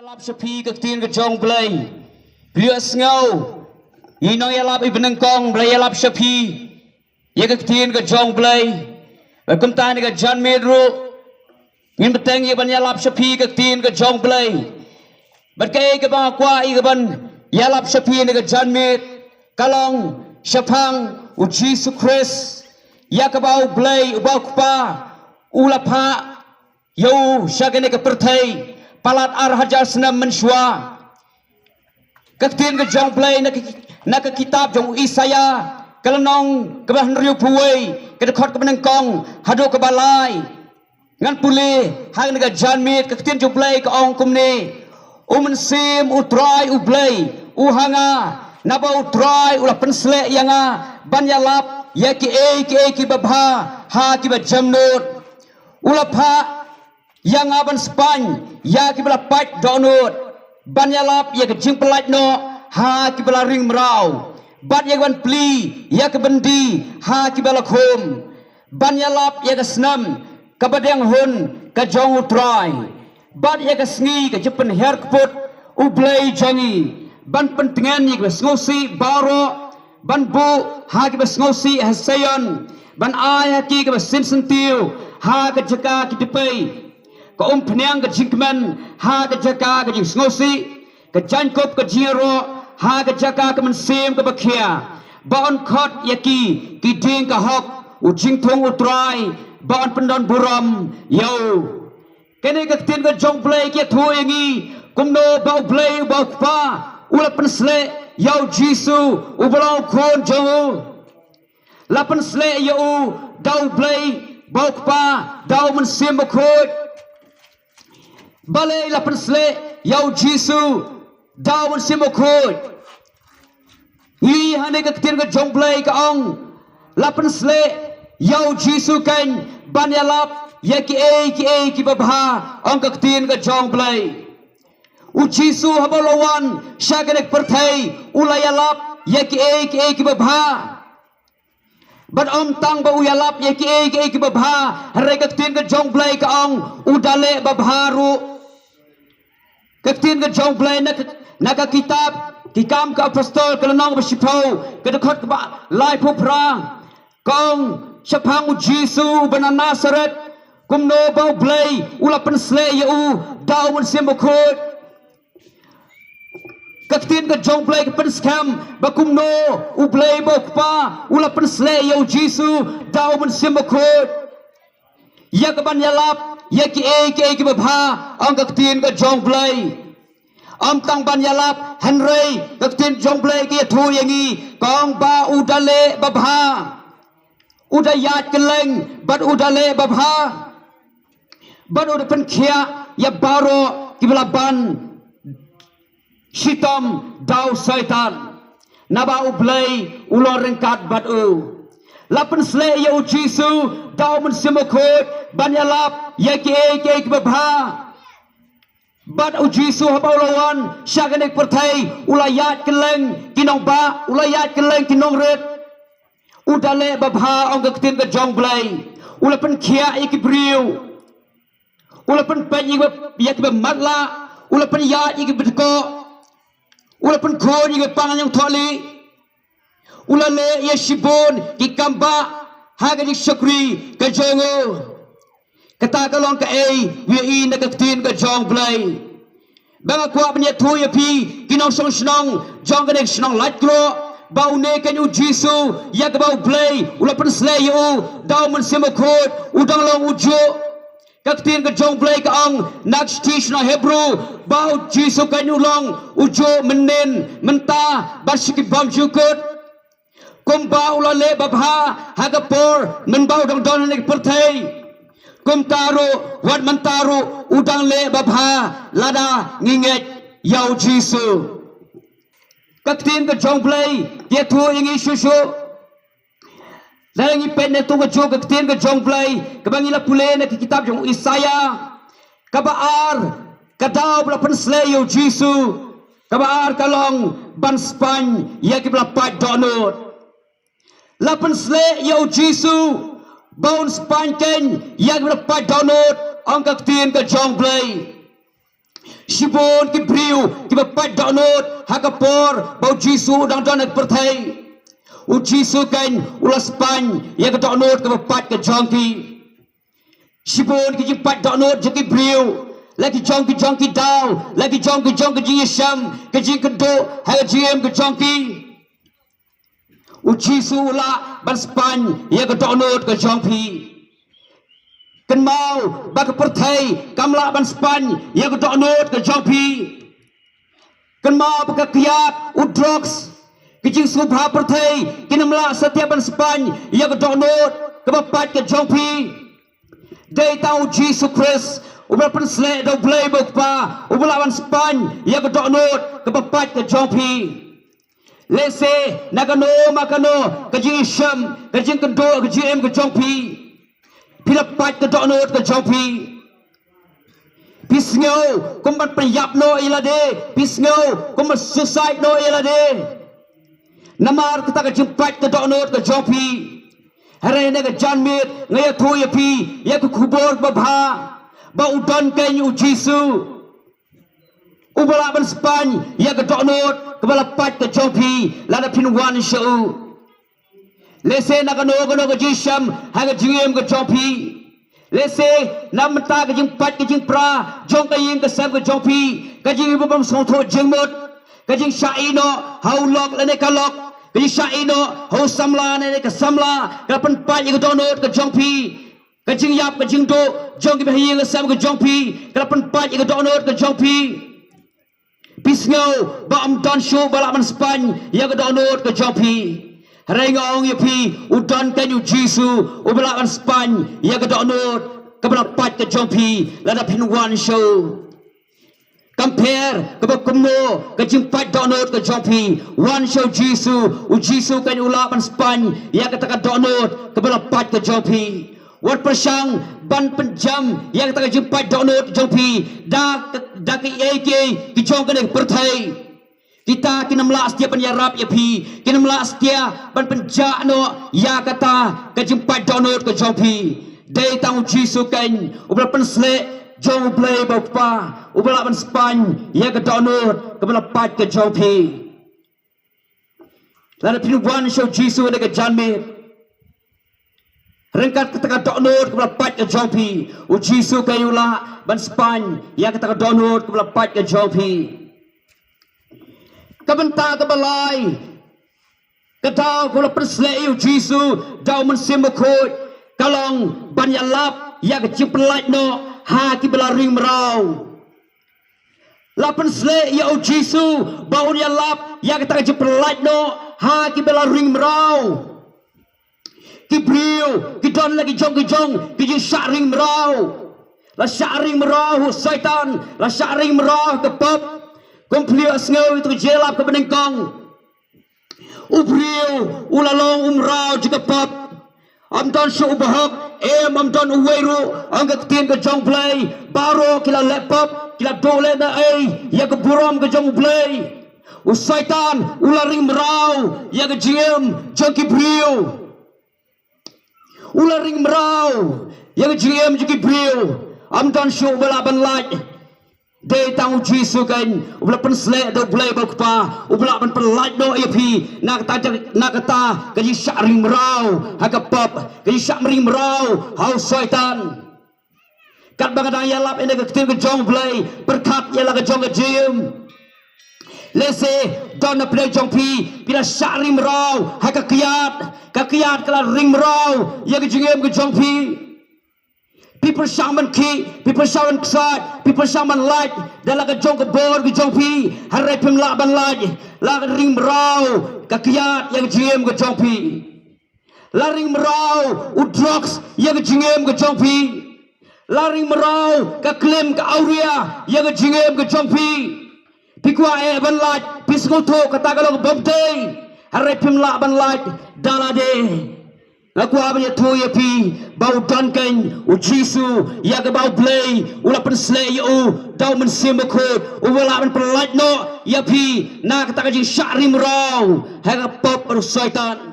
lap sepi ke tin ke jong play lius ngau ino ya lap ibn kong play lap sepi ye ke tin ke jong play kum ta ni ke jan medru ngin beteng ye ban ya lap sepi ke tin ke jong play bat ke ba kwa i ke ban ya lap sepi ni ke jan med kalong shapang u Jesus Christ ya ke bau play u bau pa ulapa yo shagene ke perthai palat ar hajar senam mensua ketin ke jong play nak ke kitab jong Isaya kelenong ke bah riu puai ke dekat ke benengkong hado ke balai ngan pule hang nega janmit ketin jong play ke ong kumne mensim utrai u play u hanga naba utrai ulah pensle yanga ban yalap ya ki babha ha ki ba jamnut ulah pha yang aban Spany ya kibala pat donut ban yalap ya ke jing pelat no ha kibala ring merau bat ya ban pli ya ke bendi ha kibala khum ban yalap ya ke senam ke badeng hun ke jong utrai bat ya ke sngi ke jepen her keput ublai jangi ban pentingan ya ke ngosi baro ban bu ha ke ngosi hasayon ban ay ki ke sin sentiu ha ke jaka ki depai ke peniang ke jingman ha ke jaka ke jing ngosi ke jankop ke jiro ha ke jaka ke mensim ke bakia baon khot yaki ki ding ke hok u jing thong utrai baon pendon buram yo kene ke tin ke jong play ke thu yangi kumno bau play bau pa ula pensle yo jisu u blau khon jong la pensle yo dau play bau pa dau mensim khot balai la pensle yau jisu daun simokoi li hane ka tin ka jong play ka ong la pensle yau jisu kan ban yalap ya ki babha ong ka tin ka jong play u jisu habolawan shaganek perthai ulayalap ya ki babha ban om tang ba uyalap ya ki babha re ka tin ka jong play ka ong udale babharu ketin ke jong play nak kitab kikam ke apostol kelenong bersipau ke dekat ke lai pupra kong sepang jisu bena Nazaret kumno bau play ula pensle u daun simbokut ketin ke jong play ke penskam bakumno u play bokpa ula pensle u jisu daun simbokut ya ke ban yalap ya ki babha ang ketin ke jong play am tang ban yalap Henry ketin jong play ki thu yangi kong ba udale babha udayat keleng bat udale babha bat ud pen khia ya baro kiblaban shitam dau syaitan naba ublay ulor rengkat bat u lapen sle ya u jisu dau men simokot ban yalap ya ki babha bat u jisu habaulawan shaganek perthai ulayat keleng kinong ba ulayat keleng kinong red udale babha ong ketin ke jong play ulapen khia ikibriu ulapen pen ya ke matla ulapen ya ikibedko ulapen khon ya pangan yang tholi ulale ya shibon kikamba haga dik syukri ke jongo kata kalong ke wi na ketin ke jong play bang kwa pnya thu ya pi kinong song snong jong ke nek snong lat klo bau ne ke u jisu ya ke bau play ula pen slay u dau men simokot udang long ujo ketin ke jong play ka ong nak stish na hebrew bau jisu ke long ujo menen menta basiki bam jukut kumba ula le babha hagapor men bau dong don nek perthai kum taru wat mentaru udang le babha lada nginget yau jisu ketin ke jong play dia tu ingi susu langi pen ne tu ke jo ketin ke jong play kebangila pule ne kitab jong Isaya kabaar kadau bla pensle yau jisu kabaar kalong ban Spany ya ki bla pat donut la pensle yau jisu baun Spany ken yang berapa download angka ketin ke jong play Sibon ki briu ki bapat donot hakapor bau jisu dang donak perthai u jisu kain ulas pan ya ka donot ka bapat ka jongki Sibon ki jipat donot jeki briu lagi jongki dau lagi jongki jiyasham ka jing kendo ha jiem ka jongki u jisu ula ban span ya ka donot ka jongpi Kan mau bak perthai kamla ban span ya ko donot ka jongpi kan mau bak kiat u drugs kijing subha perthai kinamla setiap ban span ya ko donot ka bapat ka jongpi dei tau Jesus Christ ubal pan sle do blai bok pa ubal ban span ya ko donot ka bapat ka jongpi lese nakano makano kijing sham kijing kendo kijing ka jongpi Pila pat ka donot ka jongpi Pisngaw kumbat payap no ilade Pisngaw kumbat suicide no ilade Namar kita ka jimpat ka donot ka jongpi Haray na ka janmit ngaya tuya pi Ya ku kubor babha Ba udan kanyu jisu Ubalaban span Ya ka donot Kabala pat ka jongpi Lada pinwan siya Lese nakano ka jisham haga jingem ka jongpi Lese namta ka jing pat ka jing pra jong ka yin ka sam ka jongpi ka jing ibabam songtho jingmot ka jing shaino hau lok lane ka lok ka jing shaino hau samla lane ka samla ka pan pat ka donot ka jongpi ka jing yap ka jing do jong ka yin ka sam ka jongpi ka pan pat ka donot ka jongpi Pisngaw ba am don show balaman span ya ka donot ka jongpi Rengong ya pi udan kanyu jisu ubalakan span ya ka donot ka balapat ka jongpi lada pinwan show compare ka bakumno ka jimpat donot ka jongpi one show jisu u jisu kanyu ulapan span ya ka taka donot ka balapat ka jongpi wat persang ban penjam ya ka taka jimpat donot jongpi da ki eke ki jong ka perthai Kita kinamla astia penyarap ya pi kinamla astia ban penjak no ya kata ka jimpat donot ka jongpi dei tang jisu kan ubla pensle jong play bapa ubla ban span ya ka donot ka bala pat ka jongpi lada pinuan show jisu na ka janme rengkat ka taka donot ka bala pat ka jongpi u jisu kayula ban span ya ka taka donot ka bala pat ka jongpi Kabanta ka balay Kataw kula perslei u jisu daw man simakot kalong banyalap ya ka jiplat no ha ki bala ring mraw lapan slei ya u jisu baw yalap ya ka jiplat no ha ki bala ring mraw ki brio ki don lagi jong ki jing sharing mraw la sharing mraw syaitan la sharing mraw ka pop Kumpliu asngaw itu jelap ke benengkong Ubriu ulalong umrau jika pap Amdan syu ubahak amdan uweiru Angga ketin ke jong play Baro kila laptop Kila dole na ya ke buram ke jong play Usaitan ularing merau Ya ke jiem jong kibriu Ularing merau Ya ke jiem jong kibriu Amdan syu balaban laj Dei tang jisu kan ubla pensle do blai balkpa ubla ban pelaj do ipi nak kata kaji syaring merau hakapap kaji syaring merau hau syaitan kat bangadang yalap ene ke jong blai berkat yala ke jong jim lese don play jong pi bila syaring merau hakakiat kala ring merau ya ke jingem ke jong pi People shaman ki, people shaman ksat, people shaman light. Dalam kejong kebor kejong pi, hari pem laban lagi, laga ring merau, kakiat yang jiem kejong pi, laring merau, udrox yang jiem kejong pi, laring merau, kaklem ke auria yang jiem kejong pi, pikwa ban light, piskuto kata kalau kebomte, hari pem laban light, dalade. Aku abang tu ya pi bau dankan u jisu ya ke bau play ulah penslay u dau mensimakut u wala ben pelaj no ya pi nak kata kajing syari merau haga pop syaitan